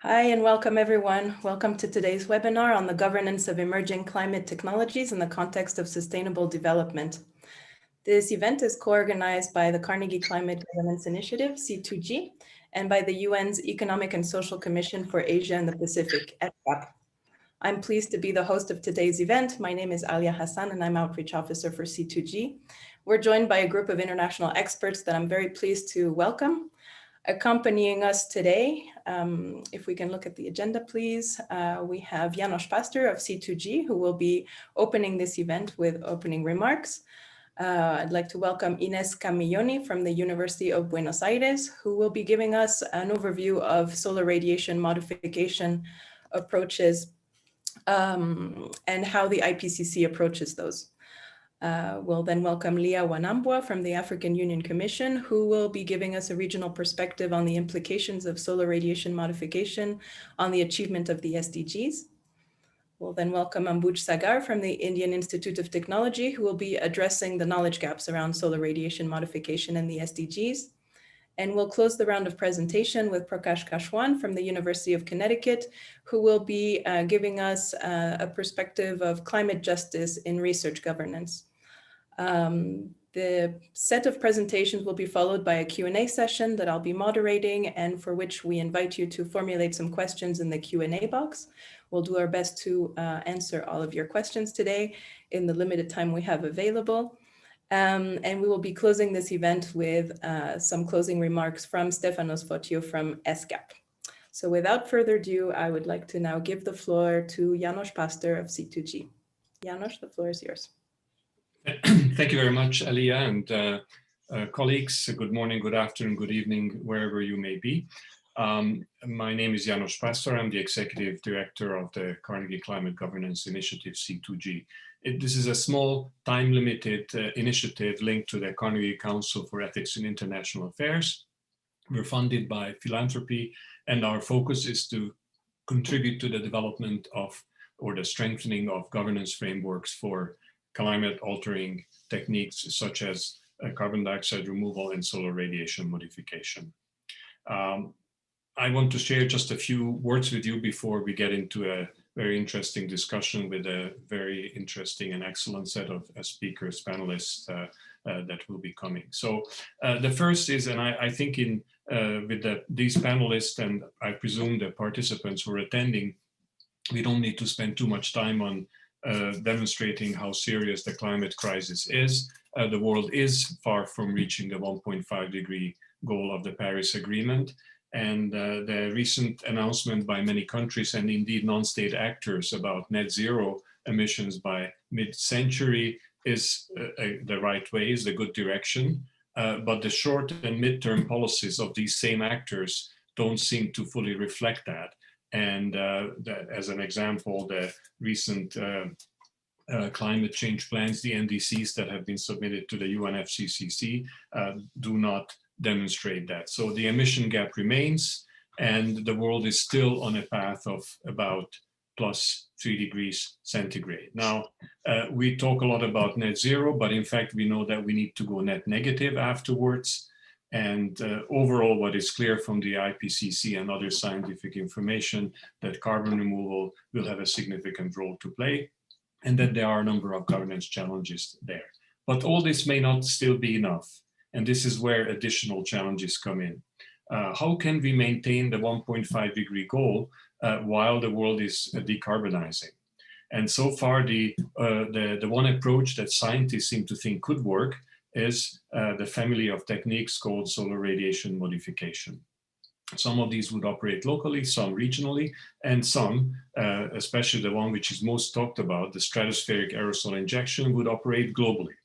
Hi and welcome everyone. Welcome to today's webinar on the governance of emerging climate technologies in the context of sustainable development. This event is co-organized by the Carnegie Climate Governance Initiative, C2G, and by the UN's Economic and Social Commission for Asia and the Pacific, ESCAP. I'm pleased to be the host of today's event. My name is Alia Hassan and I'm Outreach Officer for C2G. We're joined by a group of international experts that I'm very pleased to welcome. Accompanying us today, if we can look at the agenda, please, we have Janos Pasztor of C2G, who will be opening this event with opening remarks. I'd like to welcome Inés Camilloni from the University of Buenos Aires, who will be giving us an overview of solar radiation modification approaches and how the IPCC approaches those. We'll then welcome Leah Wanambwa from the African Union Commission, who will be giving us a regional perspective on the implications of solar radiation modification on the achievement of the SDGs. We'll then welcome Ambuj Sagar from the Indian Institute of Technology, who will be addressing the knowledge gaps around solar radiation modification and the SDGs. And we'll close the round of presentation with Prakash Kashwan from the University of Connecticut, who will be giving us a perspective of climate justice in research governance. The set of presentations will be followed by a Q&A session that I'll be moderating and for which we invite you to formulate some questions in the Q&A box. We'll do our best to answer all of your questions today in the limited time we have available. And we will be closing this event with some closing remarks from Stefanos Fotiou from ESCAP. So without further ado, I would like to now give the floor to Janos Pasztor of C2G. Janos, the floor is yours. Thank you very much, Alia, and colleagues. Good morning, good afternoon, good evening, wherever you may be. My name is Janos Pasztor. I'm the Executive Director of the Carnegie Climate Governance Initiative, C2G. This is a small, time-limited initiative linked to the Carnegie Council for Ethics in International Affairs. We're funded by philanthropy, and our focus is to contribute to the development of, or the strengthening of governance frameworks for climate-altering techniques such as carbon dioxide removal and solar radiation modification. I want to share just a few words with you before we get into a very interesting discussion with a very interesting and excellent set of speakers, panelists that will be coming. So the first is, and I think with these panelists, and I presume the participants who are attending, we don't need to spend too much time on demonstrating how serious the climate crisis is. The world is far from reaching the 1.5 degree goal of the Paris Agreement. And the recent announcement by many countries and indeed non-state actors about net zero emissions by mid-century is the right way, is the good direction. But the short and midterm policies of these same actors don't seem to fully reflect that. And as an example, the recent climate change plans, the NDCs that have been submitted to the UN-FCCC do not demonstrate that. So the emission gap remains, and the world is still on a path of about +3 degrees centigrade. Now, we talk a lot about net zero, but in fact, we know that we need to go net negative afterwards. And overall, what is clear from the IPCC and other scientific information, that carbon removal will have a significant role to play, and that there are a number of governance challenges there. But all this may not still be enough. And this is where additional challenges come in. How can we maintain the 1.5 degree goal while the world is decarbonizing? And so far, the one approach that scientists seem to think could work is the family of techniques called solar radiation modification. Some of these would operate locally, some regionally, and some, especially the one which is most talked about, the stratospheric aerosol injection, would operate globally.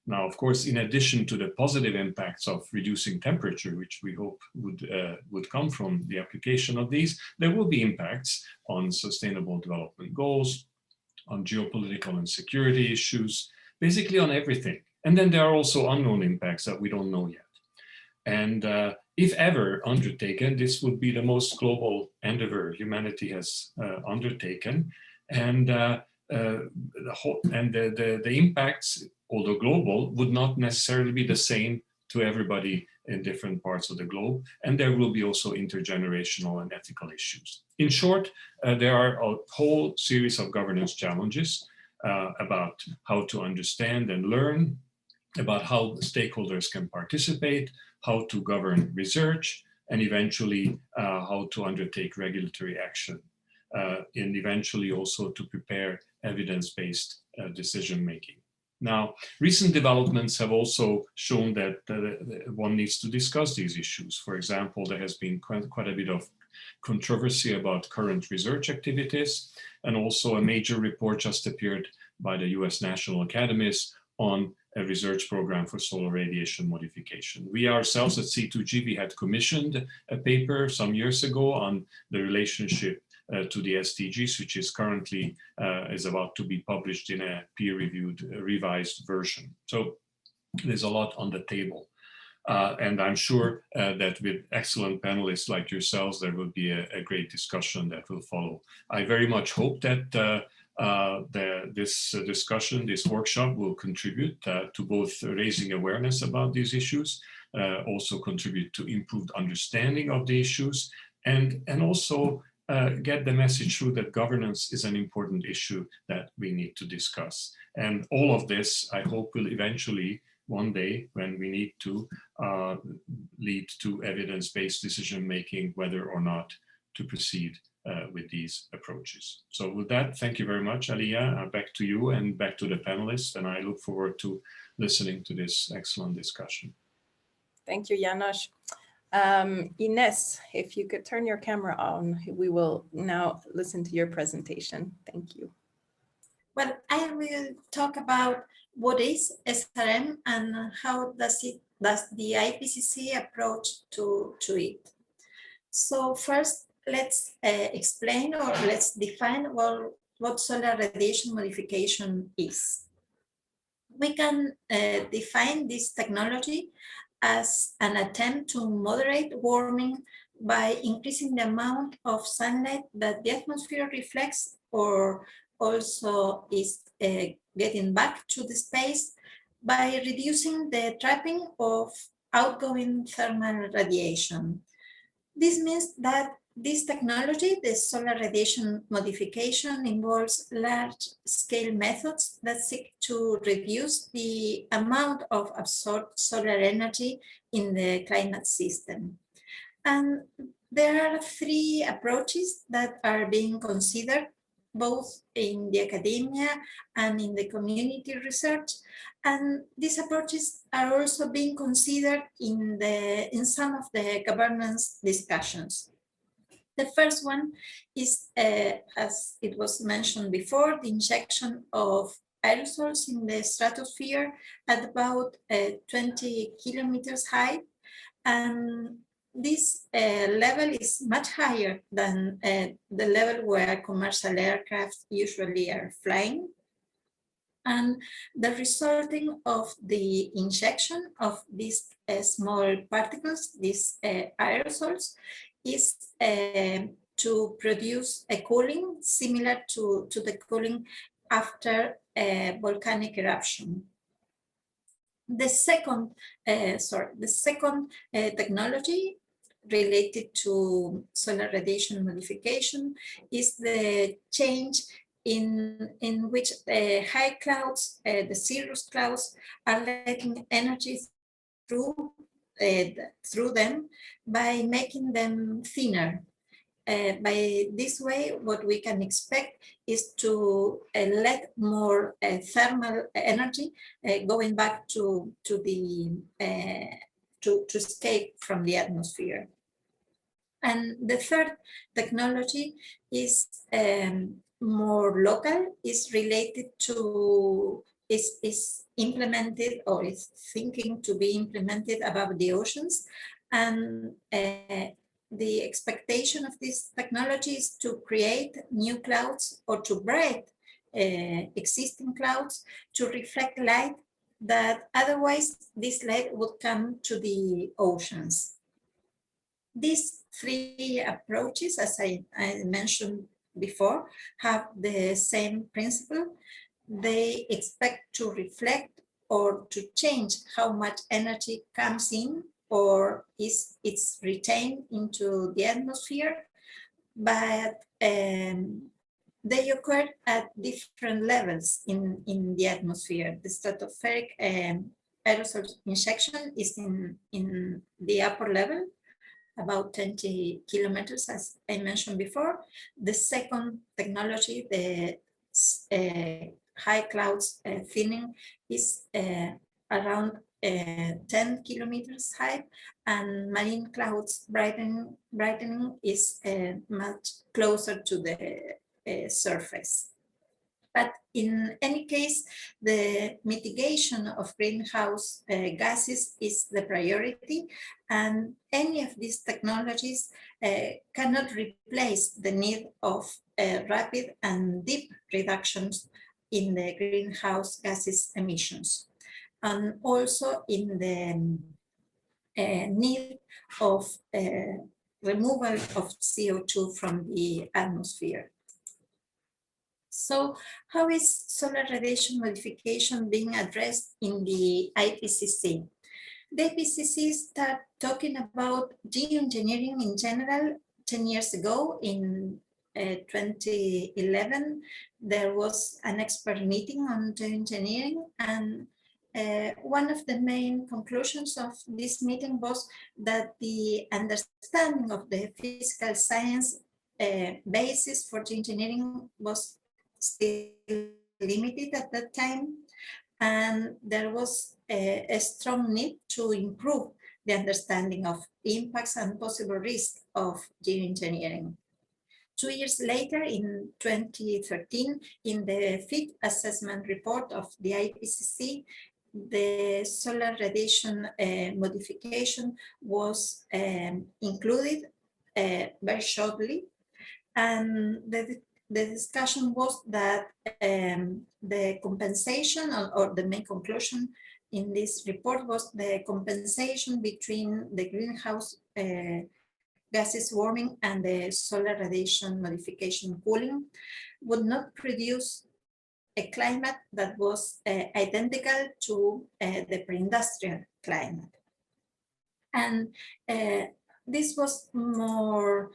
Now, of course, in addition to the positive impacts of reducing temperature, which we hope would come from the application of these, there will be impacts on sustainable development goals, on geopolitical and security issues, basically on everything. And then there are also unknown impacts that we don't know yet. And if ever undertaken, this would be the most global endeavor humanity has undertaken. And the impacts, although global, would not necessarily be the same to everybody in different parts of the globe. And there will be also intergenerational and ethical issues. In short, there are a whole series of governance challenges about how to understand and learn, about how stakeholders can participate, how to govern research, and eventually how to undertake regulatory action, and eventually also to prepare evidence-based decision-making. Now, recent developments have also shown that one needs to discuss these issues. For example, there has been quite a bit of controversy about current research activities, and also a major report just appeared by the US National Academies on a research program for solar radiation modification. We ourselves at C2G, we had commissioned a paper some years ago on the relationship to the SDGs, which is currently is about to be published in a peer-reviewed, revised version. So there's a lot on the table. And I'm sure that with excellent panelists like yourselves, there will be a great discussion that will follow. I very much hope that this discussion, this workshop will contribute to both raising awareness about these issues, also contribute to improved understanding of the issues, and also get the message through that governance is an important issue that we need to discuss. And all of this, I hope, will eventually, one day, when we need to, lead to evidence-based decision-making, whether or not to proceed with these approaches. So with that, thank you very much, Alia. Back to you and back to the panelists, and I look forward to listening to this excellent discussion. Thank you, Janos. Inés, if you could turn your camera on, we will now listen to your presentation. Thank you. Well, I will talk about what is SRM and how does the IPCC approach to it. So first, let's explain, or let's define what solar radiation modification is. We can define this technology as an attempt to moderate warming by increasing the amount of sunlight that the atmosphere reflects, or also is getting back to the space by reducing the trapping of outgoing thermal radiation. This means that this technology, the solar radiation modification, involves large-scale methods that seek to reduce the amount of absorbed solar energy in the climate system. And there are three approaches that are being considered, both in the academia and in the community research. And these approaches are also being considered in some of the governance discussions. The first one is, as it was mentioned before, the injection of aerosols in the stratosphere at about 20 kilometers high. And this level is much higher than the level where commercial aircraft usually are flying. And the resulting of the injection of these small particles, these aerosols, is to produce a cooling similar to the cooling after a volcanic eruption. The second technology related to solar radiation modification is the change in which the high clouds, the cirrus clouds, are letting energy through them by making them thinner. By this way, what we can expect is to let more thermal energy going back to escape from the atmosphere. And the third technology is more local, is related to, is implemented or is thinking to be implemented above the oceans. And the expectation of this technology is to create new clouds or to break existing clouds to reflect light that otherwise this light would come to the oceans. These three approaches, as I mentioned before, have the same principle. They expect to reflect or to change how much energy comes in or it's retained into the atmosphere, but they occur at different levels in the atmosphere. The stratospheric aerosol injection is in the upper level, about 20 kilometers, as I mentioned before. The second technology, the high clouds thinning, is around 10 kilometers high, and marine clouds brightening is much closer to the surface. But in any case, the mitigation of greenhouse gases is the priority, and any of these technologies cannot replace the need of rapid and deep reductions in the greenhouse gases emissions, and also in the need of removal of CO2 from the atmosphere. So how is solar radiation modification being addressed in the IPCC? The IPCC started talking about geoengineering in general 10 years ago. In 2011, there was an expert meeting on geoengineering, and one of the main conclusions of this meeting was that the understanding of the physical science basis for geoengineering was still limited at that time, and there was a strong need to improve the understanding of impacts and possible risks of geoengineering. 2 years later, in 2013, in the fifth assessment report of the IPCC, the solar radiation modification was included very shortly, and the discussion was that the compensation, or the main conclusion in this report, was the compensation between the greenhouse gases warming and the solar radiation modification cooling would not produce a climate that was identical to the pre-industrial climate. And this was more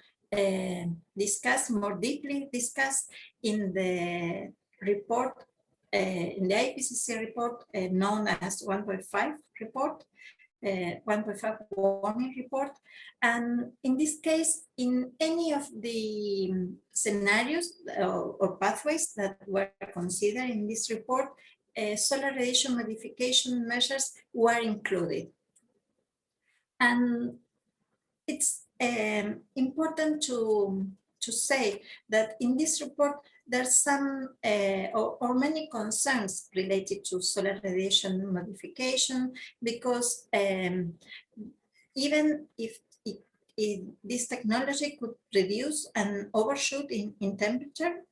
deeply discussed in the report, in the IPCC report known as 1.5 report, 1.5 warming report. And in this case, in any of the scenarios or pathways that were considered in this report, solar radiation modification measures were included. And it's important to say that in this report, there's some or many concerns related to solar radiation modification, because even if this technology could reduce and overshoot in temperature,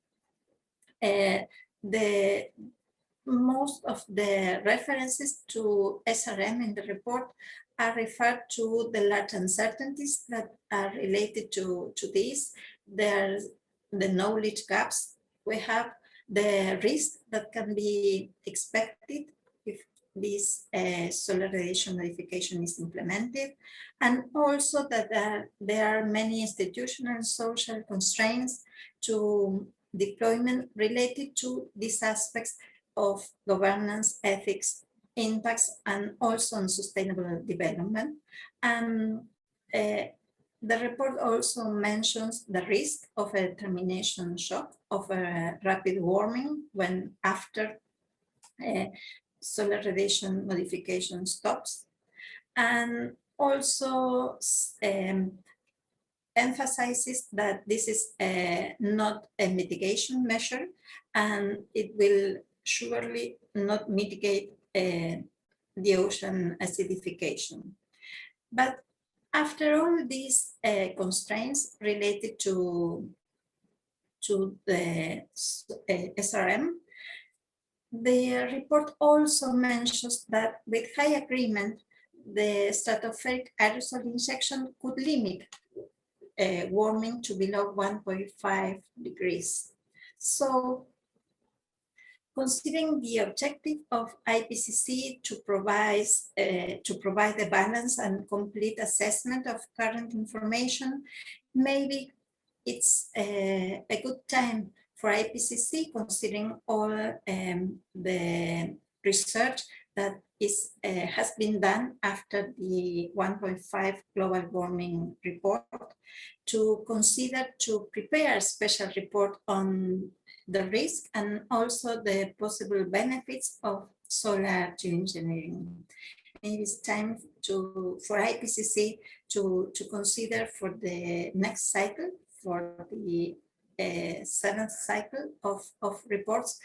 most of the references to SRM in the report are referred to the large uncertainties that are related to this. There's the knowledge gaps we have, the risk that can be expected if this solar radiation modification is implemented, and also that there are many institutional and social constraints to deployment related to these aspects of governance, ethics, impacts, and also on sustainable development. And the report also mentions the risk of a termination shock of a rapid warming when after solar radiation modification stops, and also emphasizes that this is not a mitigation measure, and it will surely not mitigate the ocean acidification. But after all these constraints related to the SRM, the report also mentions that with high agreement, the stratospheric aerosol injection could limit warming to below 1.5 degrees. So Considering the objective of IPCC to provide a balanced and complete assessment of current information, maybe it's a good time for IPCC, considering all the research that has been done after the 1.5 global warming report, to consider to prepare a special report on the risk and also the possible benefits of solar geoengineering. Maybe it's time for IPCC to consider for the next cycle, for the 7th cycle of reports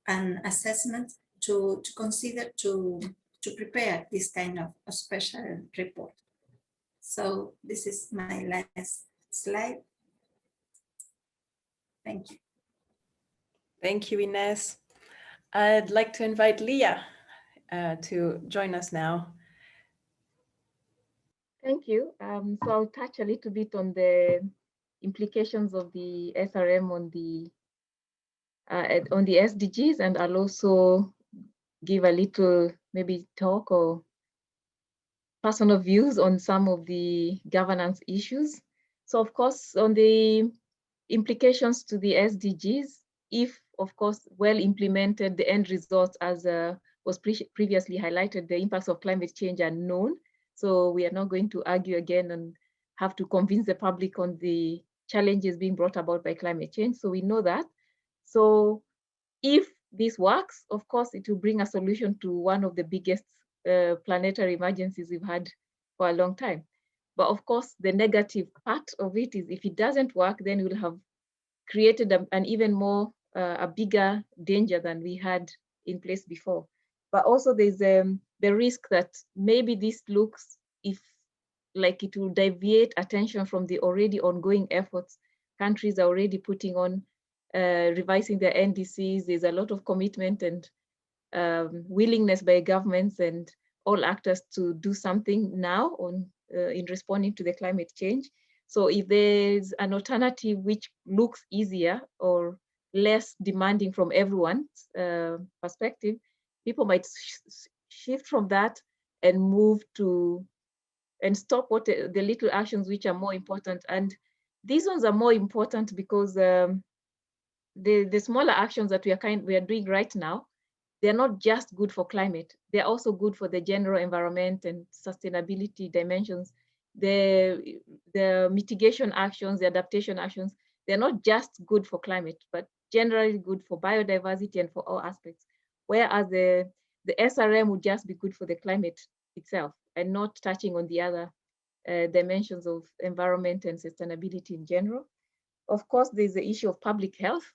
and assessments, to consider to prepare this kind of a special report. So this is my last slide. Thank you. Thank you, Inés. I'd like to invite Leah to join us now. Thank you. So I'll touch a little bit on the implications of the SRM on the SDGs, and I'll also give a little maybe talk or personal views on some of the governance issues. So of course, on the implications to the SDGs, if of course well implemented, the end results, as was previously highlighted, the impacts of climate change are known. So we are not going to argue again and have to convince the public on the challenges being brought about by climate change. So we know that. So if this works, of course, it will bring a solution to one of the biggest planetary emergencies we've had for a long time. But of course, the negative part of it is if it doesn't work, then we'll have created an even more, a bigger danger than we had in place before. But also there's the risk that maybe this looks like it will deviate attention from the already ongoing efforts countries are already putting on, revising their NDCs. There's a lot of commitment and willingness by governments and all actors to do something now on in responding to the climate change. So if there's an alternative which looks easier or less demanding from everyone's perspective, people might shift from that and move to and stop the little actions which are more important. And these ones are more important because the smaller actions that we are doing right now, they're not just good for climate, they're also good for the general environment and sustainability dimensions. The mitigation actions, the adaptation actions, they're not just good for climate, but generally good for biodiversity and for all aspects. Whereas the SRM would just be good for the climate itself and not touching on the other dimensions of environment and sustainability in general. Of course, there's the issue of public health.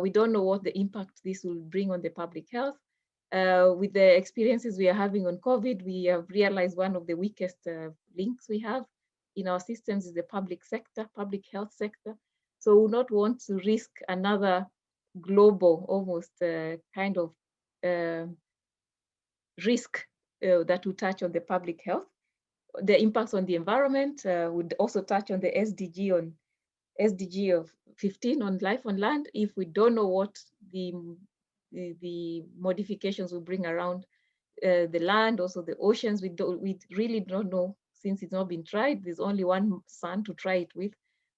We don't know what the impact this will bring on the public health. With the experiences we are having on COVID, we have realized one of the weakest links we have in our systems is the public sector, public health sector. So we will not want to risk another global, almost kind of risk that will touch on the public health. The impacts on the environment would also touch on the SDG of 15 on life on land. If we don't know what the modifications will bring around the land, also the oceans, we really don't know, since it's not been tried. There's only one sun to try it with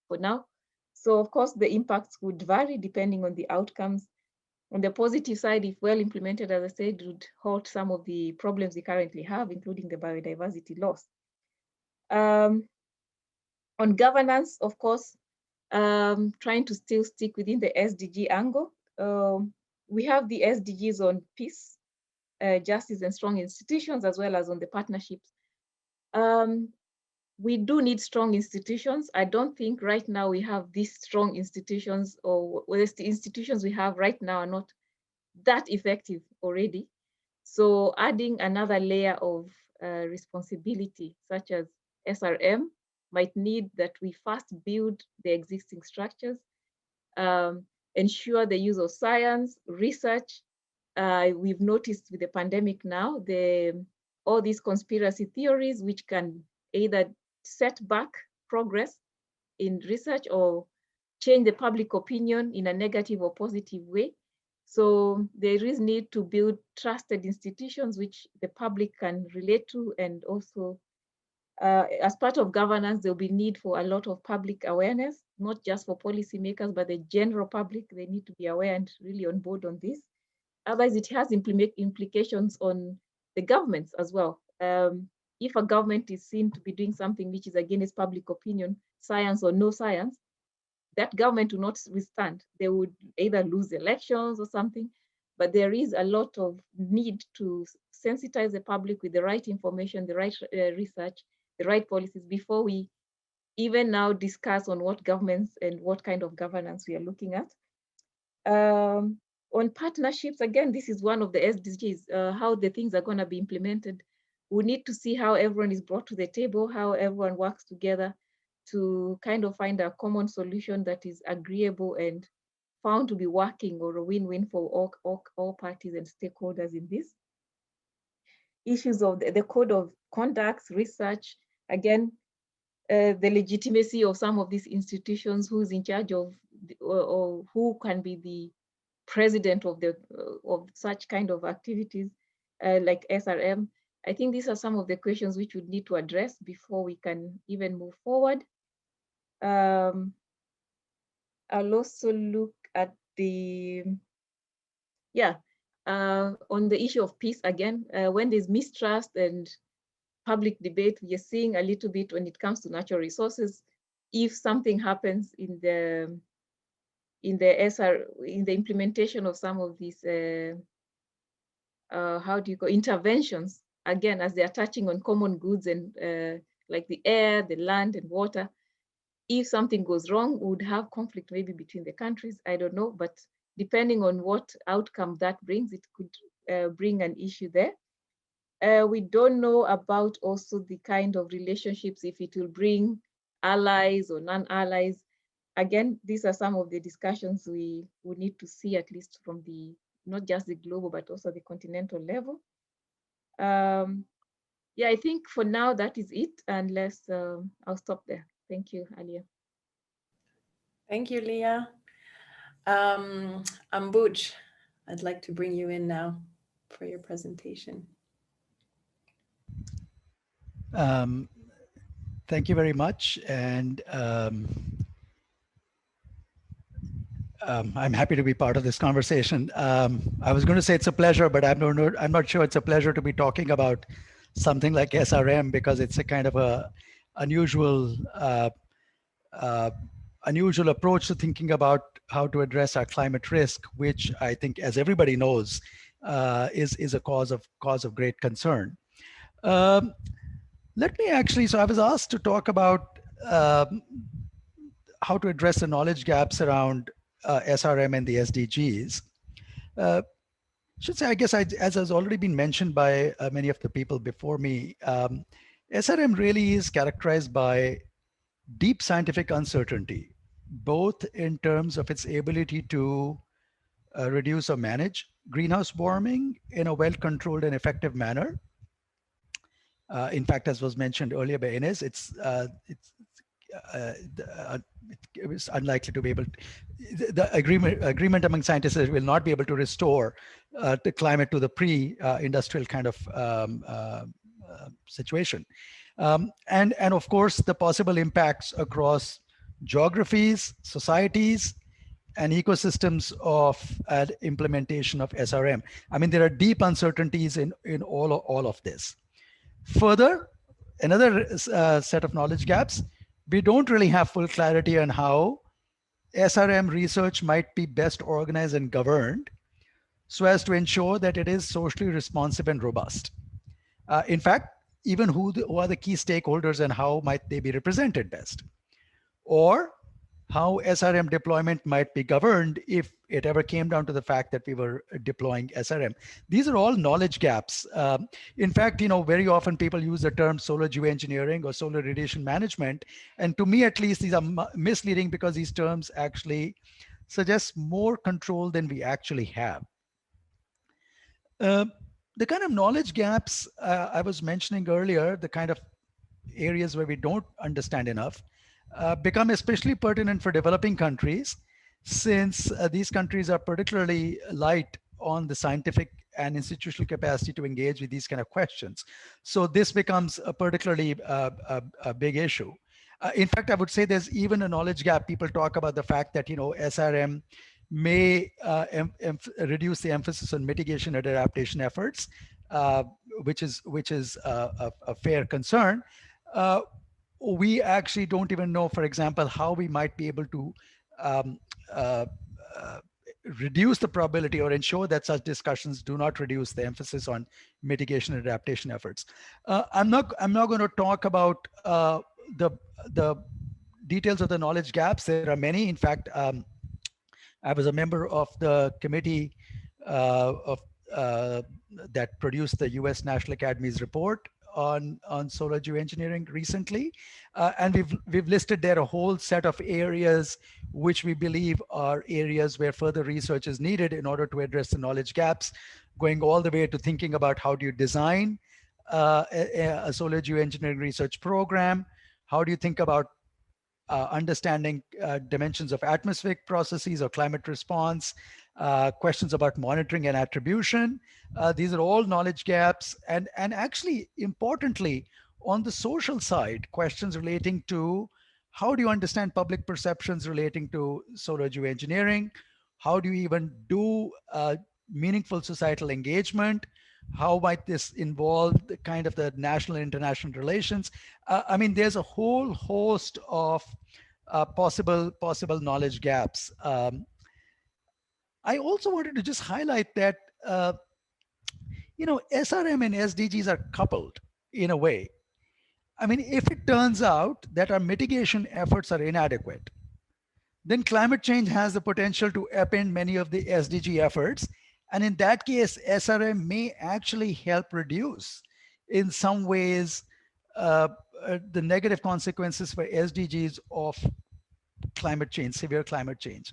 for now. So of course the impacts would vary depending on the outcomes. On the positive side, if well implemented, as I said, it would halt some of the problems we currently have, including the biodiversity loss. On governance, of course, trying to still stick within the SDG angle. We have the SDGs on peace, justice and strong institutions, as well as on the partnerships. We do need strong institutions. I don't think right now we have these strong institutions, or the institutions we have right now are not that effective already. So adding another layer of responsibility, such as SRM, might need that we first build the existing structures, ensure the use of science, research. We've noticed with the pandemic now, all these conspiracy theories, which can either set back progress in research or change the public opinion in a negative or positive way. So there is need to build trusted institutions which the public can relate to, and also as part of governance, there'll be need for a lot of public awareness, not just for policymakers, but the general public. They need to be aware and really on board on this. Otherwise, it has implications on the governments as well. If a government is seen to be doing something which is against public opinion, science or no science, that government will not withstand. They would either lose elections or something, but there is a lot of need to sensitize the public with the right information, the right research, the right policies before we even now discuss on what governments and what kind of governance we are looking at. On partnerships, again, this is one of the SDGs, how the things are going to be implemented. We need to see how everyone is brought to the table, how everyone works together to kind of find a common solution that is agreeable and found to be working, or a win-win for all parties and stakeholders in this. Issues of the code of conduct, research, again, the legitimacy of some of these institutions, who's in charge of, or who can be the president of such kind of activities, like SRM. I think these are some of the questions which we need to address before we can even move forward. I'll also look at the, on the issue of peace again, when there's mistrust and public debate, we are seeing a little bit when it comes to natural resources. If something happens in the implementation of some of these, interventions, again, as they are touching on common goods and like the air, the land and water, if something goes wrong, we would have conflict maybe between the countries, I don't know, but depending on what outcome that brings, it could bring an issue there. We don't know about also the kind of relationships, if it will bring allies or non-allies. Again, these are some of the discussions we need to see, at least from the, not just the global, but also the continental level. I think for now that is it, unless I'll stop there. Thank you, Alia. Thank you, Leah. Ambuj, I'd like to bring you in now for your presentation. Thank you very much, and I'm happy to be part of this conversation. I was going to say it's a pleasure, but I'm not sure it's a pleasure to be talking about something like SRM, because it's a kind of a unusual approach to thinking about how to address our climate risk, which I think, as everybody knows, is a cause of great concern. Let me actually, so I was asked to talk about how to address the knowledge gaps around SRM and the SDGs. Should say, I guess, as has already been mentioned by many of the people before me, SRM really is characterized by deep scientific uncertainty, both in terms of its ability to reduce or manage greenhouse warming in a well-controlled and effective manner. In fact, as was mentioned earlier by Inés, it was unlikely to be able to, the agreement among scientists will not be able to restore the climate to the pre-industrial kind of situation. And of course, the possible impacts across geographies, societies, and ecosystems of implementation of SRM. I mean, there are deep uncertainties in all of this. Further, another set of knowledge gaps, we don't really have full clarity on how SRM research might be best organized and governed so as to ensure that it is socially responsive and robust. In fact, even who are the key stakeholders and how might they be represented best, or how SRM deployment might be governed if it ever came down to the fact that we were deploying SRM. These are all knowledge gaps. In fact, very often people use the term solar geoengineering or solar radiation management. And to me, at least, these are misleading because these terms actually suggest more control than we actually have. The kind of knowledge gaps I was mentioning earlier, the kind of areas where we don't understand enough, become especially pertinent for developing countries, since these countries are particularly light on the scientific and institutional capacity to engage with these kind of questions. So this becomes a particularly a big issue. In fact, I would say there's even a knowledge gap. People talk about the fact that, SRM may reduce the emphasis on mitigation and adaptation efforts, which is a fair concern. We actually don't even know, for example, how we might be able to reduce the probability or ensure that such discussions do not reduce the emphasis on mitigation and adaptation efforts. I'm not going to talk about the details of the knowledge gaps. There are many. In fact, I was a member of the committee that produced the U.S. National Academy's report on solar geoengineering recently, and we've listed there a whole set of areas which we believe are areas where further research is needed in order to address the knowledge gaps, going all the way to thinking about how do you design a solar geoengineering research program, how do you think about understanding dimensions of atmospheric processes or climate response, questions about monitoring and attribution. These are all knowledge gaps. And actually, importantly, on the social side, questions relating to how do you understand public perceptions relating to solar geoengineering? How do you even do meaningful societal engagement? How might this involve the kind of the national and international relations? I mean, there's a whole host of possible knowledge gaps. I also wanted to just highlight that, SRM and SDGs are coupled in a way. I mean, if it turns out that our mitigation efforts are inadequate, then climate change has the potential to upend many of the SDG efforts. And in that case, SRM may actually help reduce, in some ways, the negative consequences for SDGs of climate change, severe climate change.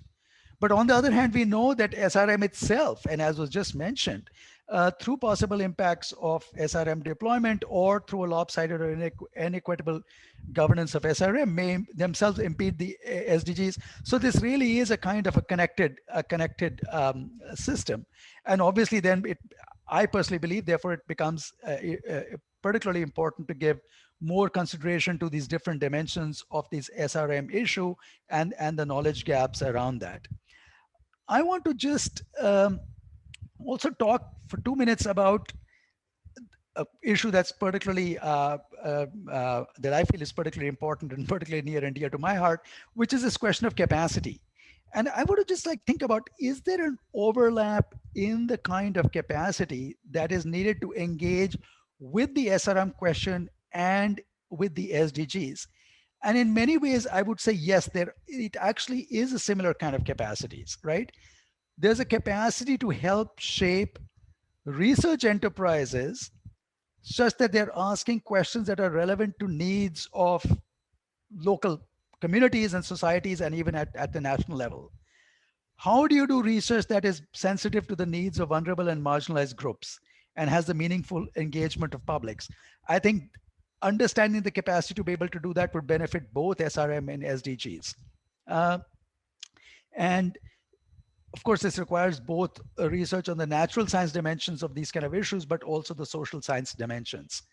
But on the other hand, we know that SRM itself, and as was just mentioned, through possible impacts of SRM deployment or through a lopsided or inequitable governance of SRM, may themselves impede the SDGs. So this really is a kind of a connected system. And obviously then I personally believe, therefore, it becomes particularly important to give more consideration to these different dimensions of this SRM issue and the knowledge gaps around that. I want to just also talk for 2 minutes about an issue that's particularly, that I feel is particularly important and particularly near and dear to my heart, which is this question of capacity. And I would just think about, is there an overlap in the kind of capacity that is needed to engage with the SRM question and with the SDGs? And in many ways, I would say, yes, it actually is a similar kind of capacities, right? There's a capacity to help shape research enterprises such that they're asking questions that are relevant to needs of local communities and societies, and even at the national level. How do you do research that is sensitive to the needs of vulnerable and marginalized groups and has the meaningful engagement of publics? I think understanding the capacity to be able to do that would benefit both SRM and SDGs. And of course, this requires both research on the natural science dimensions of these kind of issues, but also the social science dimensions.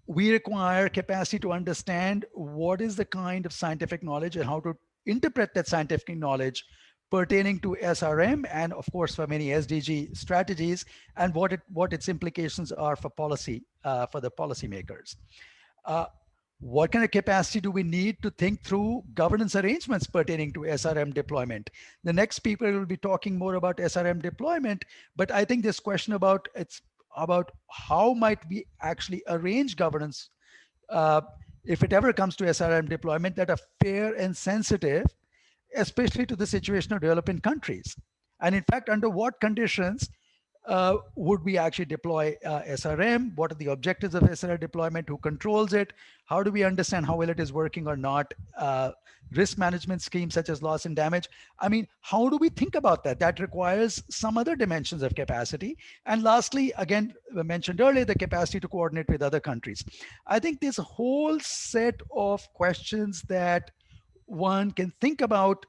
We require capacity to understand what is the kind of scientific knowledge and how to interpret that scientific knowledge pertaining to SRM and, of course, for many SDG strategies, and what its implications are for policy, for the policymakers. What kind of capacity do we need to think through governance arrangements pertaining to SRM deployment? The next speaker will be talking more about SRM deployment, but I think this question about how might we actually arrange governance if it ever comes to SRM deployment that are fair and sensitive, especially to the situation of developing countries. And in fact, under what conditions would we actually deploy SRM? What are the objectives of SRM deployment? Who controls it? How do we understand how well it is working or not? Risk management schemes such as loss and damage. I mean, how do we think about that? That requires some other dimensions of capacity. And lastly, again, we mentioned earlier, the capacity to coordinate with other countries. I think there's a whole set of questions that one can think about,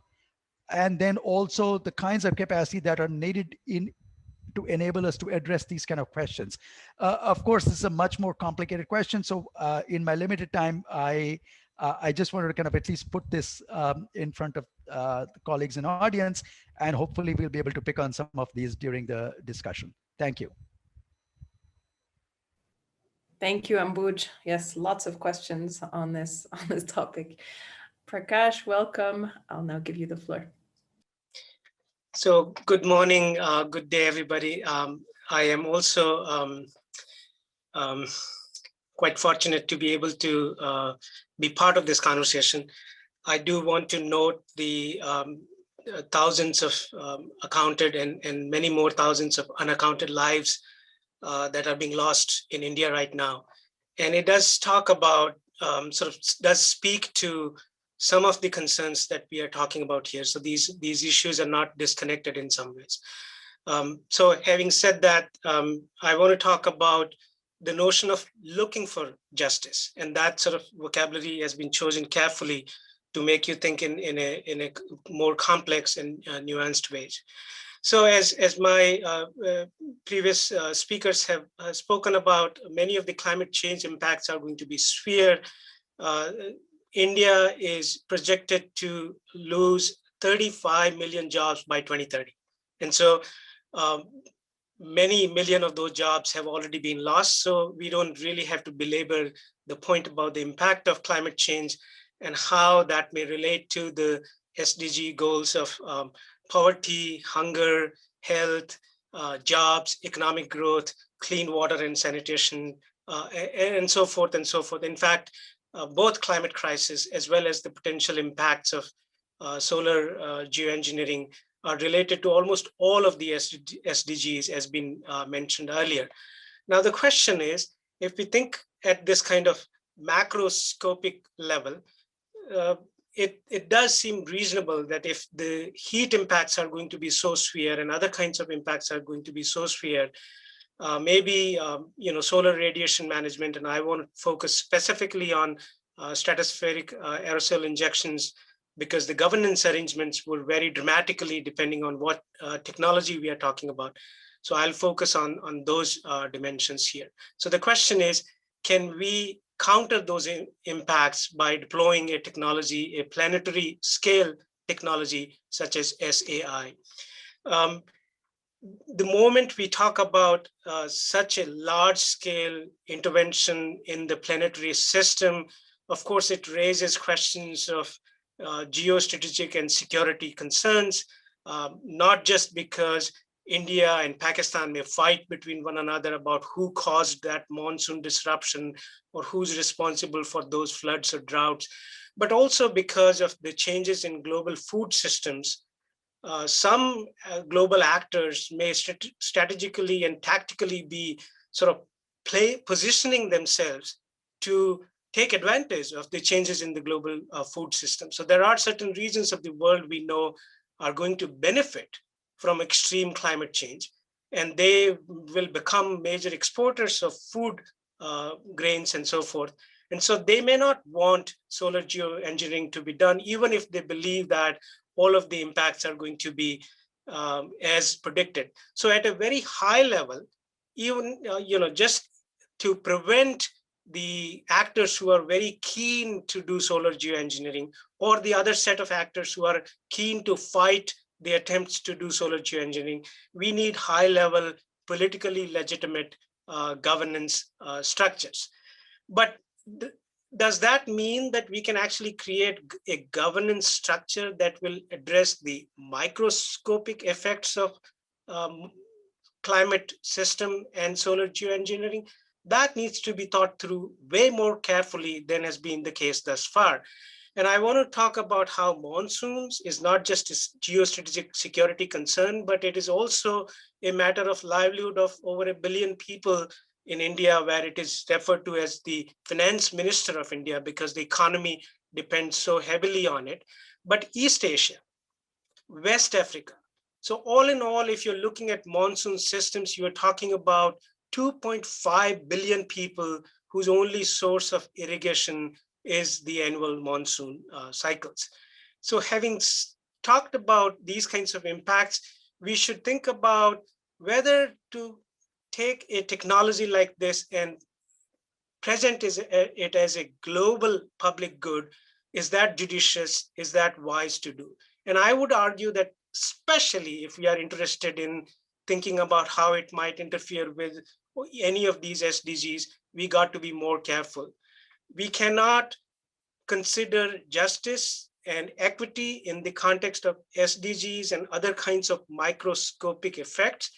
and then also the kinds of capacity that are needed to enable us to address these kind of questions. Of course, this is a much more complicated question. So in my limited time, I just wanted to kind of at least put this in front of the colleagues in the audience, and hopefully we'll be able to pick on some of these during the discussion. Thank you. Thank you, Ambuj. Yes, lots of questions on this topic. Prakash, welcome. I'll now give you the floor. So good morning, good day, everybody. I am also quite fortunate to be able to be part of this conversation. I do want to note the thousands of accounted and many more thousands of unaccounted lives that are being lost in India right now. And it does talk about, does speak to some of the concerns that we are talking about here. So these issues are not disconnected in some ways. So having said that, I want to talk about the notion of looking for justice. And that sort of vocabulary has been chosen carefully to make you think in a more complex and nuanced ways. So as my previous speakers have spoken about, many of the climate change impacts are going to be severe. India is projected to lose 35 million jobs by 2030. And so many million of those jobs have already been lost. So we don't really have to belabor the point about the impact of climate change and how that may relate to the SDG goals of poverty, hunger, health, jobs, economic growth, clean water and sanitation, and so forth and so forth. In fact, both climate crisis as well as the potential impacts of solar geoengineering are related to almost all of the SDGs as been mentioned earlier. Now, the question is, if we think at this kind of macroscopic level, it does seem reasonable that if the heat impacts are going to be so severe and other kinds of impacts are going to be so severe, maybe solar radiation management, and I want to focus specifically on stratospheric aerosol injections, because the governance arrangements will vary dramatically depending on what technology we are talking about. So I'll focus on those dimensions here. So the question is, can we counter those impacts by deploying a technology, a planetary scale technology such as SAI? The moment we talk about such a large scale intervention in the planetary system, of course, it raises questions of geostrategic and security concerns, not just because India and Pakistan may fight between one another about who caused that monsoon disruption or who's responsible for those floods or droughts, but also because of the changes in global food systems. Some global actors may strategically and tactically be sort of positioning themselves to take advantage of the changes in the global food system. So there are certain regions of the world we know are going to benefit from extreme climate change, and they will become major exporters of food, grains, and so forth. And so they may not want solar geoengineering to be done, even if they believe that all of the impacts are going to be as predicted. So at a very high level, even just to prevent the actors who are very keen to do solar geoengineering, or the other set of actors who are keen to fight the attempts to do solar geoengineering, we need high-level, politically legitimate governance structures. But does that mean that we can actually create a governance structure that will address the microscopic effects of climate system and solar geoengineering? That needs to be thought through way more carefully than has been the case thus far. And I want to talk about how monsoons is not just a geostrategic security concern, but it is also a matter of livelihood of over 1 billion people in India, where it is referred to as the finance minister of India because the economy depends so heavily on it. But East Asia, West Africa. So all in all, if you're looking at monsoon systems, you're talking about 2.5 billion people whose only source of irrigation is the annual monsoon cycles. So having talked about these kinds of impacts, we should think about whether to take a technology like this and present it as a global public good. Is that judicious? Is that wise to do? And I would argue that especially if we are interested in thinking about how it might interfere with any of these SDGs, we got to be more careful. We cannot consider justice and equity in the context of SDGs and other kinds of microscopic effects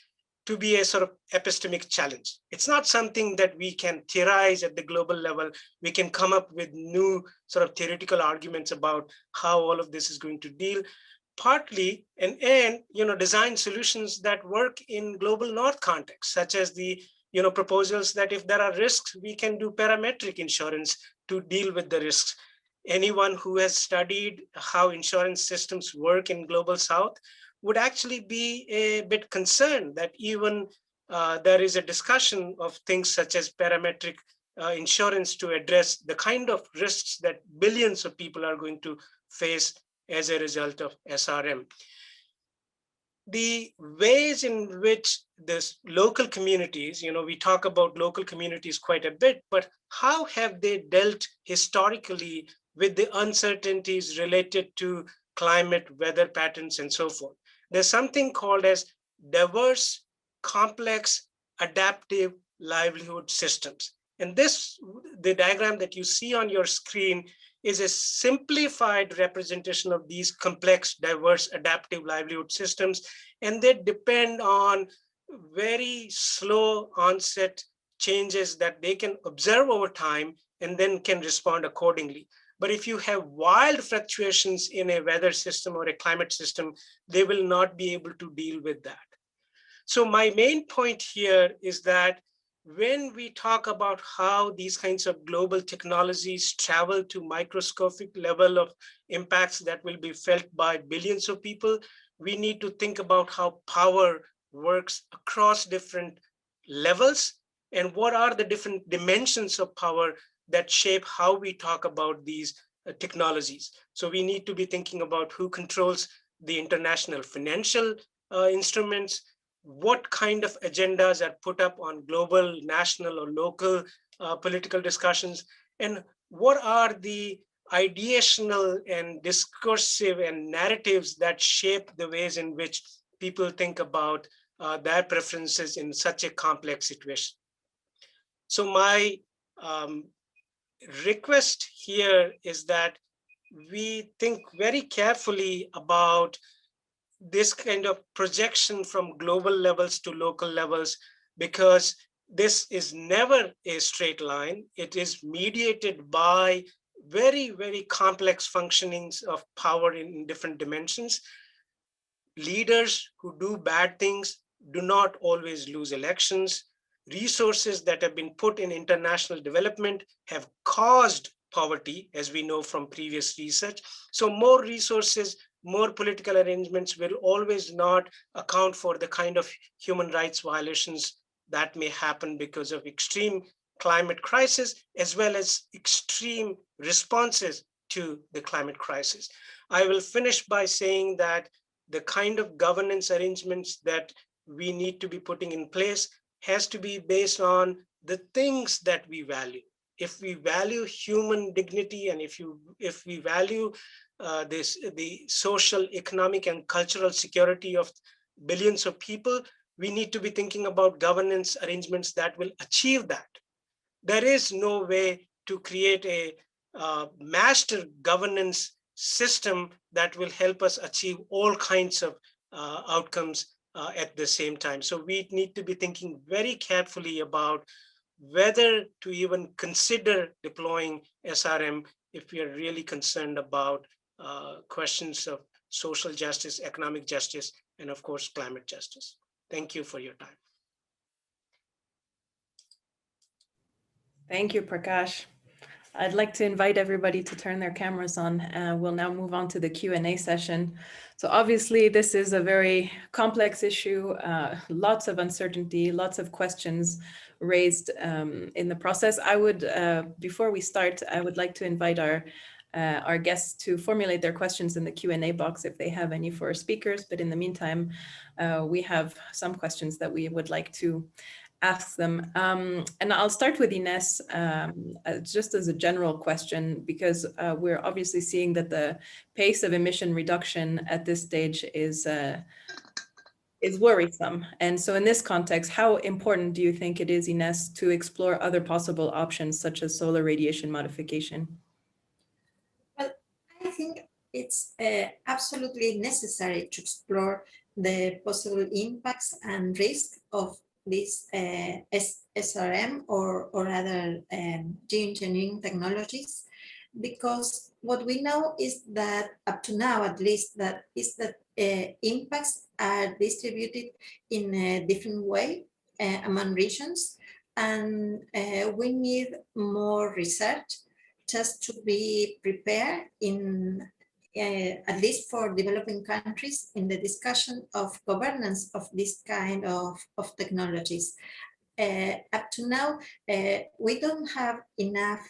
to be a sort of epistemic challenge. It's not something that we can theorize at the global level. We can come up with new sort of theoretical arguments about how all of this is going to deal. Partly, and design solutions that work in global north context, such as the proposals that if there are risks, we can do parametric insurance to deal with the risks. Anyone who has studied how insurance systems work in global south would actually be a bit concerned that even there is a discussion of things such as parametric insurance to address the kind of risks that billions of people are going to face as a result of SRM. The ways in which this local communities, we talk about local communities quite a bit, but how have they dealt historically with the uncertainties related to climate, weather patterns, and so forth? There's something called as diverse, complex, adaptive livelihood systems. And the diagram that you see on your screen is a simplified representation of these complex, diverse, adaptive livelihood systems. And they depend on very slow onset changes that they can observe over time and then can respond accordingly. But if you have wild fluctuations in a weather system or a climate system, they will not be able to deal with that. So my main point here is that when we talk about how these kinds of global technologies travel to microscopic level of impacts that will be felt by billions of people, we need to think about how power works across different levels and what are the different dimensions of power that shape how we talk about these technologies. So we need to be thinking about who controls the international financial instruments, what kind of agendas are put up on global, national, or local political discussions, and what are the ideational and discursive and narratives that shape the ways in which people think about their preferences in such a complex situation. So my request here is that we think very carefully about this kind of projection from global levels to local levels, because this is never a straight line. It is mediated by very, very complex functionings of power in different dimensions. Leaders who do bad things do not always lose elections. Resources that have been put in international development have caused poverty, as we know from previous research. So more resources, more political arrangements will always not account for the kind of human rights violations that may happen because of extreme climate crisis, as well as extreme responses to the climate crisis. I will finish by saying that the kind of governance arrangements that we need to be putting in place has to be based on the things that we value. If we value human dignity, and if we value the social, economic, and cultural security of billions of people, we need to be thinking about governance arrangements that will achieve that. There is no way to create a master governance system that will help us achieve all kinds of outcomes at the same time. So we need to be thinking very carefully about whether to even consider deploying SRM if we are really concerned about questions of social justice, economic justice, and of course, climate justice. Thank you for your time. Thank you, Prakash. I'd like to invite everybody to turn their cameras on. We'll now move on to the Q&A session. So obviously this is a very complex issue, lots of uncertainty, lots of questions raised in the process. I would, before we start, I would like to invite our our guests to formulate their questions in the Q&A box if they have any for speakers. But in the meantime, we have some questions that we would like to ask them. And I'll start with Inés, just as a general question, because we're obviously seeing that the pace of emission reduction at this stage is worrisome. And so in this context, how important do you think it is, Inés, to explore other possible options such as solar radiation modification? Well, I think it's absolutely necessary to explore the possible impacts and risks of this SRM or other geoengineering technologies, because what we know is that up to now, at least, that impacts are distributed in a different way among regions, and we need more research just to be prepared in at least for developing countries in the discussion of governance of this kind of technologies. Up to now, we don't have enough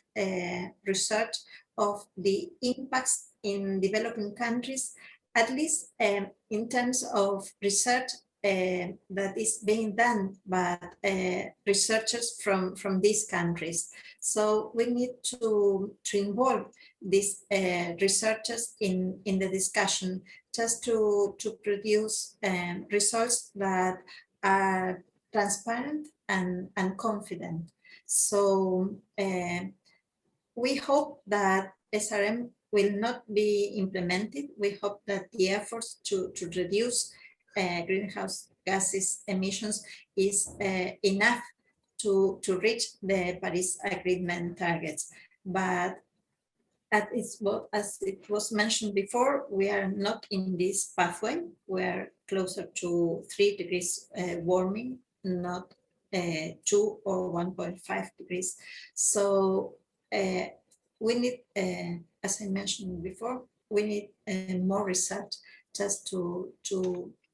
research of the impacts in developing countries, at least in terms of research that is being done by researchers from these countries. So we need to involve these researchers in the discussion, just to produce results that are transparent and confident. So we hope that SRM will not be implemented. We hope that the efforts to reduce greenhouse gases emissions is enough to reach the Paris Agreement targets. But as it was mentioned before, we are not in this pathway. We are closer to 3 degrees warming, not 2 or 1.5 degrees. So we need, as I mentioned before, we need more research just to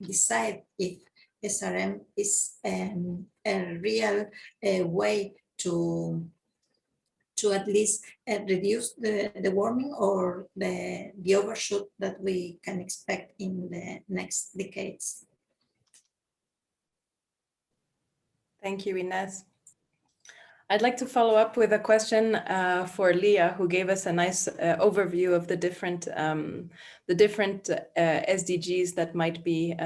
decide if SRM is a real way to at least reduce the warming or the overshoot that we can expect in the next decades. Thank you, Inés. I'd like to follow up with a question for Leah, who gave us a nice overview of the different SDGs that might be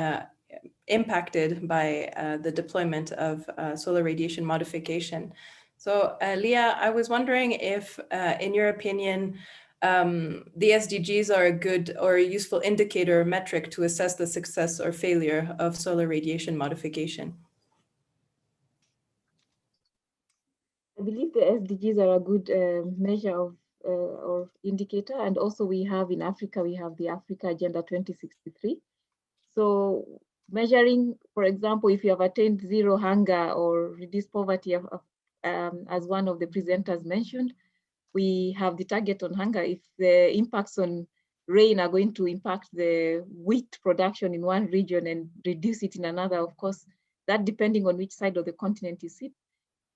impacted by the deployment of solar radiation modification. So Leah, I was wondering if, in your opinion, the SDGs are a good or a useful indicator or metric to assess the success or failure of solar radiation modification. I believe the SDGs are a good measure of or indicator, and also we have in Africa, we have the Africa Agenda 2063. So measuring, for example, if you have attained zero hunger or reduced poverty, as one of the presenters mentioned, we have the target on hunger. If the impacts on rain are going to impact the wheat production in one region and reduce it in another, of course, that depending on which side of the continent you sit,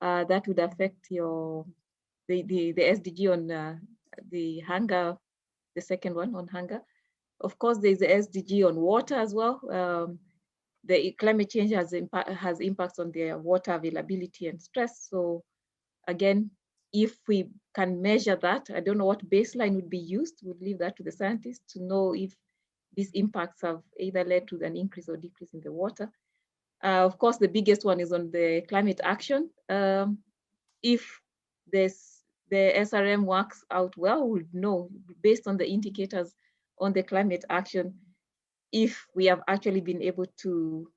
that would affect the SDG on the hunger, the second one on hunger. Of course, there's the SDG on water as well. The climate change has impacts on the water availability and stress. So again, if we can measure that, I don't know what baseline would be used. We'll leave that to the scientists to know if these impacts have either led to an increase or decrease in the water. Of course, the biggest one is on the climate action. If the SRM works out well, we'll know based on the indicators on the climate action if we have actually been able to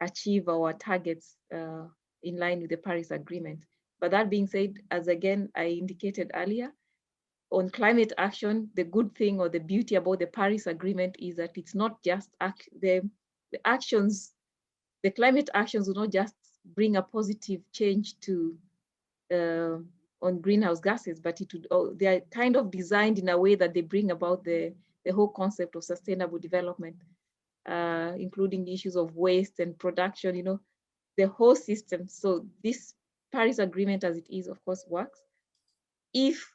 achieve our targets in line with the Paris Agreement. But that being said, as again I indicated earlier, on climate action, the good thing or the beauty about the Paris Agreement is that it's not just the actions. The climate actions will not just bring a positive change to on greenhouse gases, but they are kind of designed in a way that they bring about the whole concept of sustainable development, including issues of waste and production, the whole system. So this Paris Agreement as it is, of course, works. If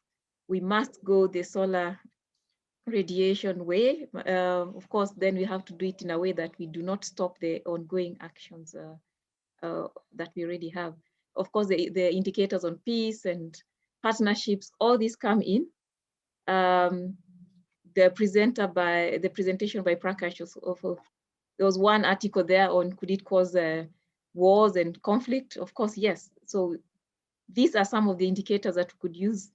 we must go the solar radiation way. Of course, then we have to do it in a way that we do not stop the ongoing actions that we already have. Of course, the indicators on peace and partnerships, all these come in. The presentation by Prakash there was one article there on could it cause wars and conflict? Of course, yes. So these are some of the indicators that we could use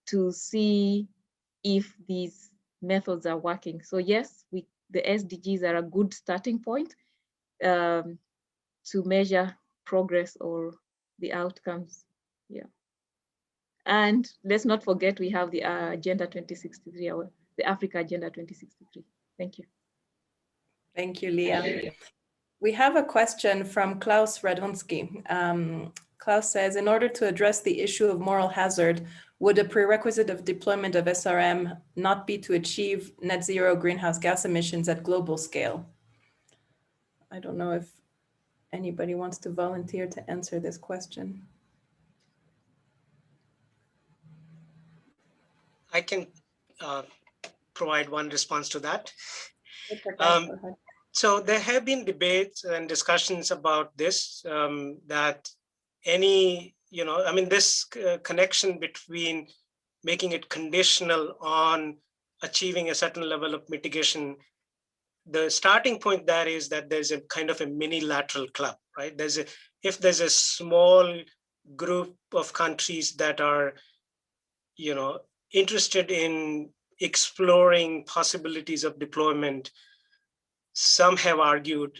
to see if these methods are working. So yes, the SDGs are a good starting point to measure progress or the outcomes. Yeah. And let's not forget we have the Agenda 2063, the Africa Agenda 2063. Thank you. Thank you, Leah. We have a question from Klaus Radonsky. Klaus says, in order to address the issue of moral hazard, would a prerequisite of deployment of SRM not be to achieve net zero greenhouse gas emissions at global scale? I don't know if anybody wants to volunteer to answer this question. I can provide one response to that. So there have been debates and discussions about this, that this connection between making it conditional on achieving a certain level of mitigation. The starting point there is that there's a kind of a mini-lateral club, right? If there's a small group of countries that are, interested in exploring possibilities of deployment, some have argued,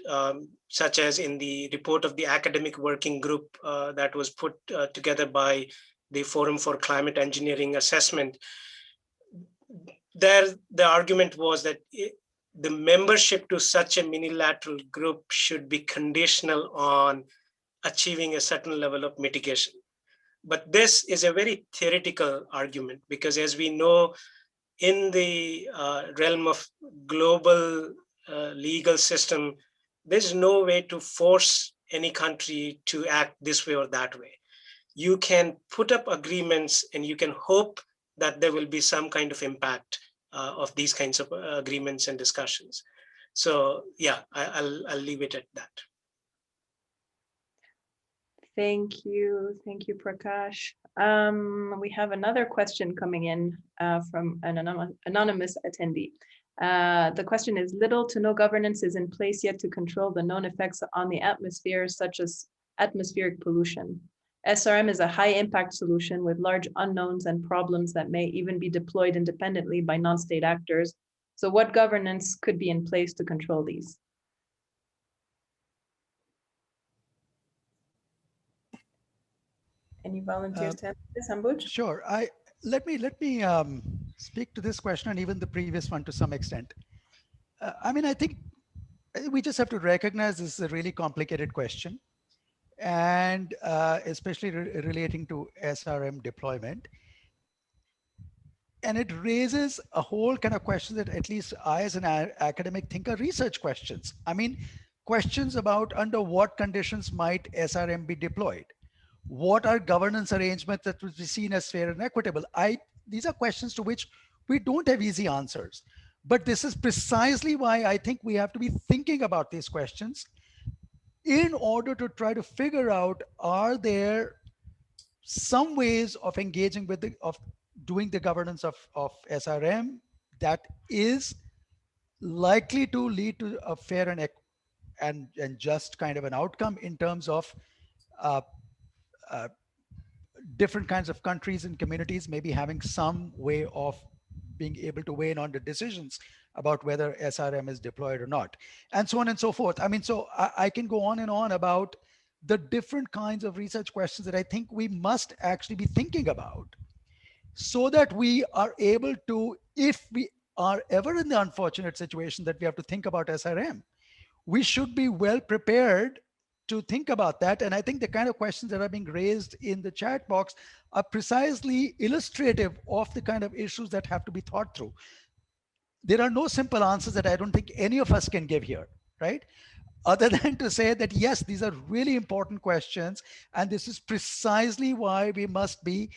such as in the report of the academic working group that was put together by the Forum for Climate Engineering Assessment, the argument was that the membership to such a minilateral group should be conditional on achieving a certain level of mitigation. But this is a very theoretical argument, because as we know, in the realm of global legal system, there's no way to force any country to act this way or that way. You can put up agreements and you can hope that there will be some kind of impact of these kinds of agreements and discussions. So yeah, I'll leave it at that. Thank you, Prakash. We have another question coming in from an anonymous attendee. The question is, little to no governance is in place yet to control the known effects on the atmosphere, such as atmospheric pollution. SRM is a high impact solution with large unknowns and problems that may even be deployed independently by non-state actors. So what governance could be in place to control these? Any volunteers to answer this, Ambuj? Sure. Let me speak to this question and even the previous one to some extent. I think we just have to recognize this is a really complicated question, and especially relating to SRM deployment. And it raises a whole kind of question that at least I as an academic think are research questions. Questions about under what conditions might SRM be deployed? What are governance arrangements that would be seen as fair and equitable? These are questions to which we don't have easy answers. But this is precisely why I think we have to be thinking about these questions in order to try to figure out, are there some ways of engaging with doing the governance of SRM that is likely to lead to a fair and just kind of an outcome in terms of different kinds of countries and communities maybe having some way of being able to weigh in on the decisions about whether SRM is deployed or not, and so on and so forth. So I can go on and on about the different kinds of research questions that I think we must actually be thinking about, so that we are able to, if we are ever in the unfortunate situation that we have to think about SRM, we should be well prepared to think about that. And I think the kind of questions that are being raised in the chat box are precisely illustrative of the kind of issues that have to be thought through. There are no simple answers that I don't think any of us can give here, right? Other than to say that, yes, these are really important questions. And this is precisely why we must be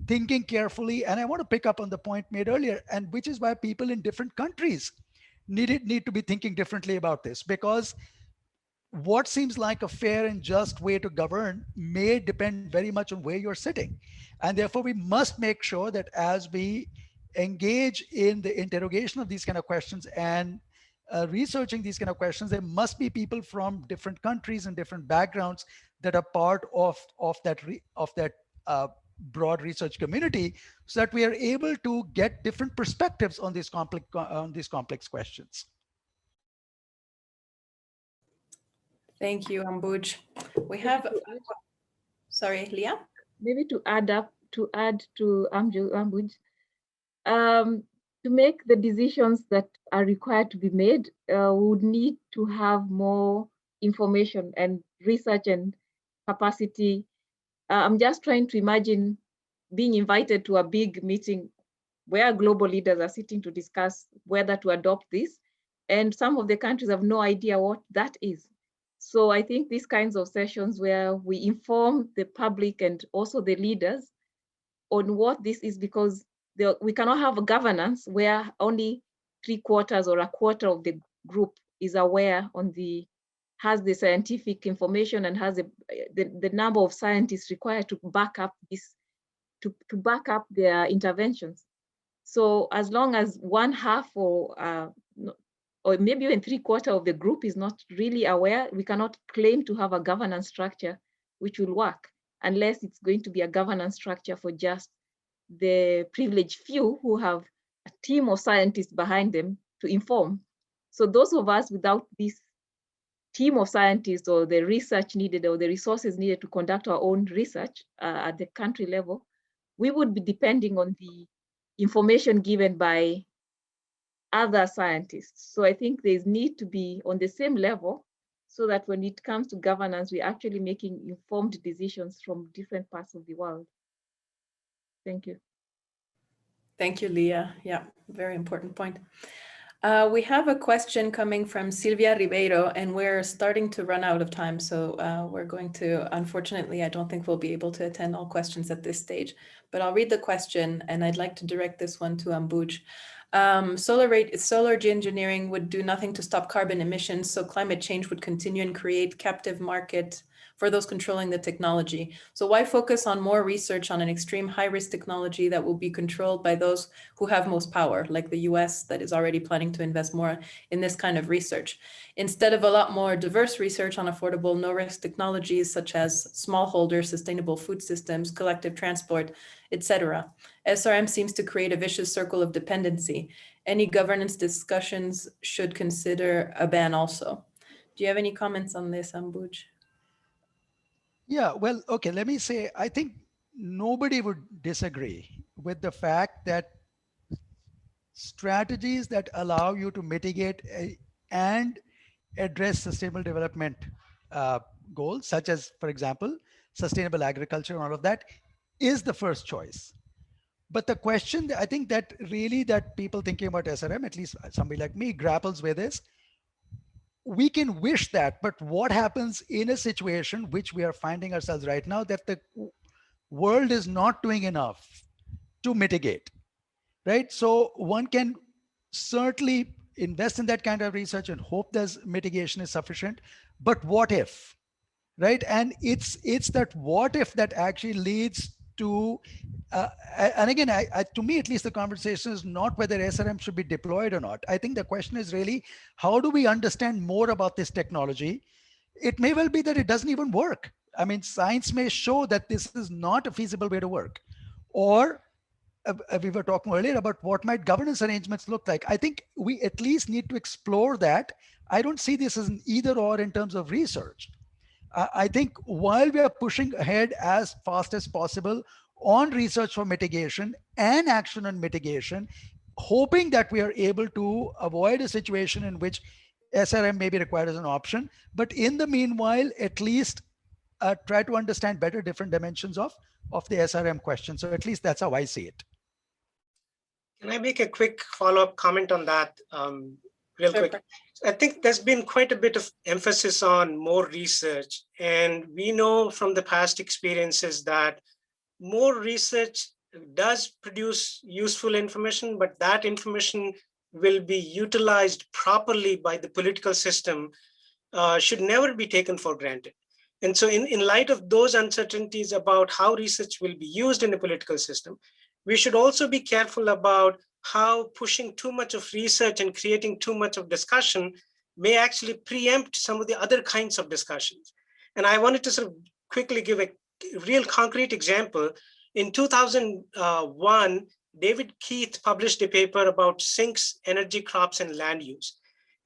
thinking carefully. And I want to pick up on the point made earlier, and which is why people in different countries need to be thinking differently about this, because what seems like a fair and just way to govern may depend very much on where you're sitting. And therefore, we must make sure that as we engage in the interrogation of these kind of questions and researching these kind of questions, there must be people from different countries and different backgrounds that are part of that broad research community, so that we are able to get different perspectives on these complex questions. Thank you, Ambuj. We have, sorry, Leah? Maybe to add to Ambuj, to make the decisions that are required to be made, we would need to have more information and research and capacity. I'm just trying to imagine being invited to a big meeting where global leaders are sitting to discuss whether to adopt this, and some of the countries have no idea what that is. So I think these kinds of sessions where we inform the public and also the leaders on what this is, because we cannot have a governance where only 3/4 or a quarter of the group is aware has the scientific information and has the number of scientists required to back up this, to back up their interventions. So as long as 1/2 or maybe even 3/4 of the group is not really aware, we cannot claim to have a governance structure which will work, unless it's going to be a governance structure for just the privileged few who have a team of scientists behind them to inform. So those of us without this team of scientists or the research needed or the resources needed to conduct our own research at the country level, we would be depending on the information given by other scientists. So I think there's need to be on the same level, so that when it comes to governance, we're actually making informed decisions from different parts of the world. Thank you. Thank you, Leah. Yeah, very important point. We have a question coming from Silvia Ribeiro, and we're starting to run out of time. So we're going to, unfortunately, I don't think we'll be able to attend all questions at this stage, but I'll read the question, and I'd like to direct this one to Ambuj. Solar geoengineering would do nothing to stop carbon emissions, so climate change would continue and create captive market for those controlling the technology. So why focus on more research on an extreme high-risk technology that will be controlled by those who have most power, like the US that is already planning to invest more in this kind of research, instead of a lot more diverse research on affordable no-risk technologies such as smallholder, sustainable food systems, collective transport, etc. SRM seems to create a vicious circle of dependency. Any governance discussions should consider a ban also. Do you have any comments on this, Ambuj? Yeah, well, okay, let me say, I think nobody would disagree with the fact that strategies that allow you to mitigate and address sustainable development goals, such as, for example, sustainable agriculture and all of that, is the first choice. But the question, I think that really that people thinking about SRM, at least somebody like me, grapples with is, we can wish that, but what happens in a situation which we are finding ourselves right now, that the world is not doing enough to mitigate, right? So one can certainly invest in that kind of research and hope there's mitigation is sufficient, but what if, right? And it's that what if that actually leads to, and again, to me, at least the conversation is not whether SRM should be deployed or not. I think the question is really, how do we understand more about this technology? It may well be that it doesn't even work. I mean, science may show that this is not a feasible way to work. Or we were talking earlier about what might governance arrangements look like. I think we at least need to explore that. I don't see this as an either or in terms of research. I think while we are pushing ahead as fast as possible on research for mitigation and action on mitigation, hoping that we are able to avoid a situation in which SRM may be required as an option, but in the meanwhile, at least try to understand better different dimensions of the SRM question. So at least that's how I see it. Can I make a quick follow-up comment on that? Real quick. I think there's been quite a bit of emphasis on more research. And we know from the past experiences that more research does produce useful information, but that information will be utilized properly by the political system should never be taken for granted. And so in light of those uncertainties about how research will be used in the political system, we should also be careful about how pushing too much of research and creating too much of discussion may actually preempt some of the other kinds of discussions. And I wanted to sort of quickly give a real concrete example. In 2001, David Keith published a paper about sinks, energy, crops, and land use.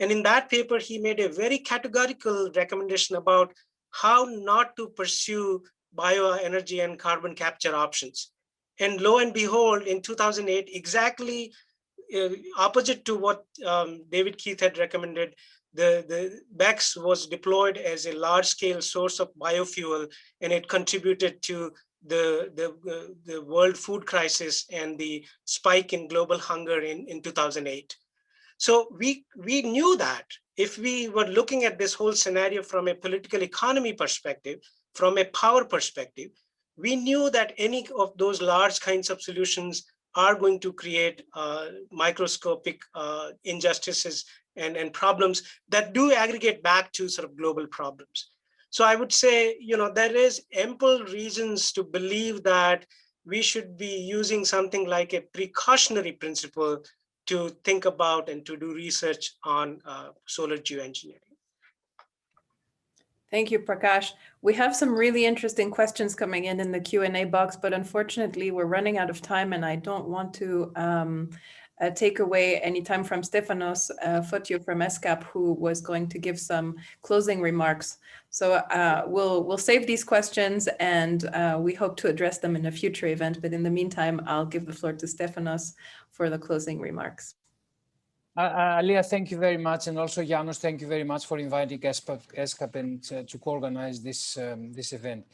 And in that paper, he made a very categorical recommendation about how not to pursue bioenergy and carbon capture options. And lo and behold, in 2008, exactly opposite to what David Keith had recommended, the BECCS was deployed as a large-scale source of biofuel, and it contributed to the world food crisis and the spike in global hunger in 2008. So we knew that if we were looking at this whole scenario from a political economy perspective, from a power perspective, we knew that any of those large kinds of solutions are going to create microscopic injustices and problems that do aggregate back to sort of global problems. So I would say, there is ample reasons to believe that we should be using something like a precautionary principle to think about and to do research on solar geoengineering. Thank you, Prakash. We have some really interesting questions coming in the Q&A box, but unfortunately we're running out of time and I don't want to take away any time from Stefanos Fotiou from ESCAP, who was going to give some closing remarks. So we'll save these questions and we hope to address them in a future event. But in the meantime, I'll give the floor to Stefanos for the closing remarks. Alia, thank you very much. And also Janos, thank you very much for inviting ESCAP and to co-organize this event.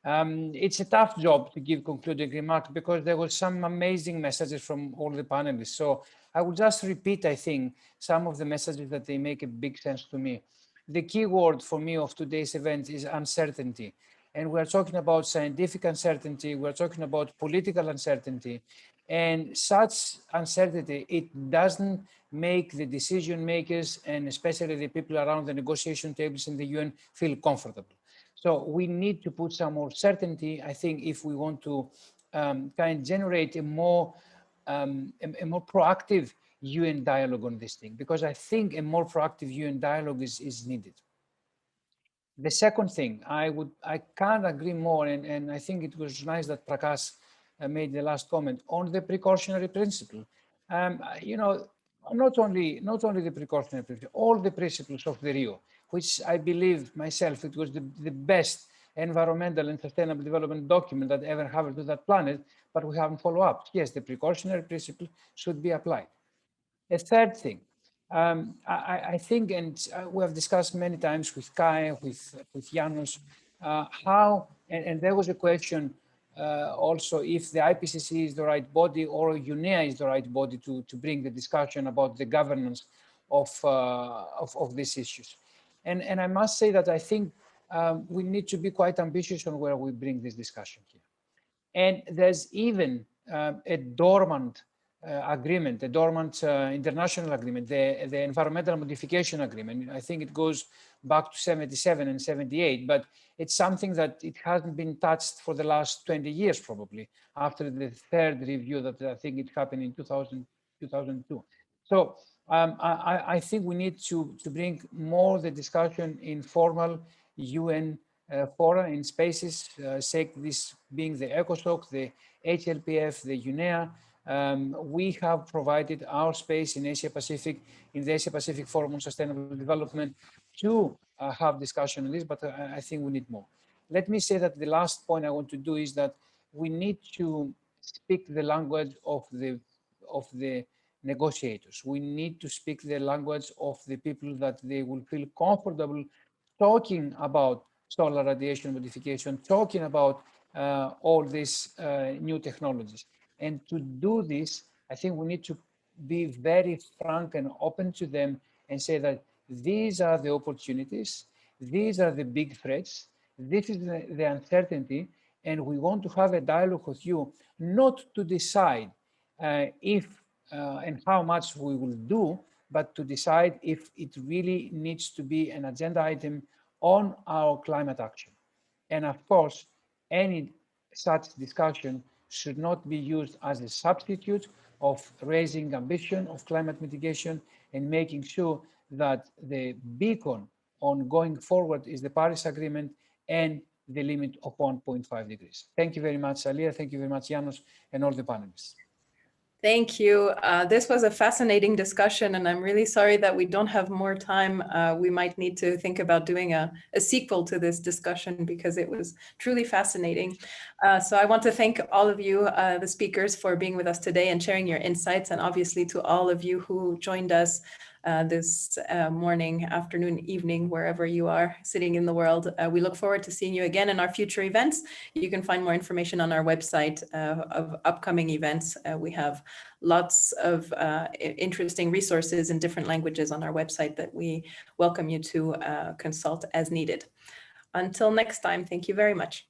It's a tough job to give concluding remarks because there were some amazing messages from all the panelists. So I will just repeat, I think, some of the messages that they make a big sense to me. The key word for me of today's event is uncertainty. And we're talking about scientific uncertainty, we're talking about political uncertainty. And such uncertainty, it doesn't make the decision makers and especially the people around the negotiation tables in the UN feel comfortable. So we need to put some more certainty, I think, if we want to kind of generate a more proactive UN dialogue on this thing, because I think a more proactive UN dialogue is needed. The second thing, I can't agree more, and I think it was nice that Prakash made the last comment on the precautionary principle. Not only the precautionary principle, all the principles of the Rio, which I believe myself, it was the best environmental and sustainable development document that ever happened to that planet, but we haven't followed up. Yes, the precautionary principle should be applied. A third thing, I think, and we have discussed many times with Kai, with Janos, how, and there was a question also if the IPCC is the right body or UNEA is the right body to bring the discussion about the governance of these issues. And I must say that I think we need to be quite ambitious on where we bring this discussion here. And there's even a dormant agreement, a dormant international agreement, the Environmental Modification Agreement. I think it goes back to 77 and 78, but it's something that it hasn't been touched for the last 20 years, probably, after the third review that I think it happened in 2002. So I think we need to bring more the discussion in formal UN fora, in spaces, this being the ECOSOC, the HLPF, the UNEA. We have provided our space in Asia Pacific, in the Asia Pacific Forum on Sustainable Development, to have discussion on this, but I think we need more. Let me say that the last point I want to do is that we need to speak the language of the negotiators. We need to speak the language of the people that they will feel comfortable talking about solar radiation modification, talking about all these new technologies. And to do this, I think we need to be very frank and open to them and say that these are the opportunities, these are the big threats, this is the uncertainty, And we want to have a dialogue with you, not to decide if and how much we will do, but to decide if it really needs to be an agenda item on our climate action. And of course, any such discussion should not be used as a substitute of raising ambition of climate mitigation and making sure that the beacon on going forward is the Paris Agreement and the limit of 1.5 degrees. Thank you very much, Alia. Thank you very much, Janos, and all the panelists. Thank you. This was a fascinating discussion, and I'm really sorry that we don't have more time. We might need to think about doing a sequel to this discussion because it was truly fascinating. So I want to thank all of you, the speakers, for being with us today and sharing your insights, and obviously to all of you who joined us this morning, afternoon, evening, wherever you are sitting in the world. We look forward to seeing you again in our future events. You can find more information on our website of upcoming events. We have lots of interesting resources in different languages on our website that we welcome you to consult as needed. Until next time, thank you very much.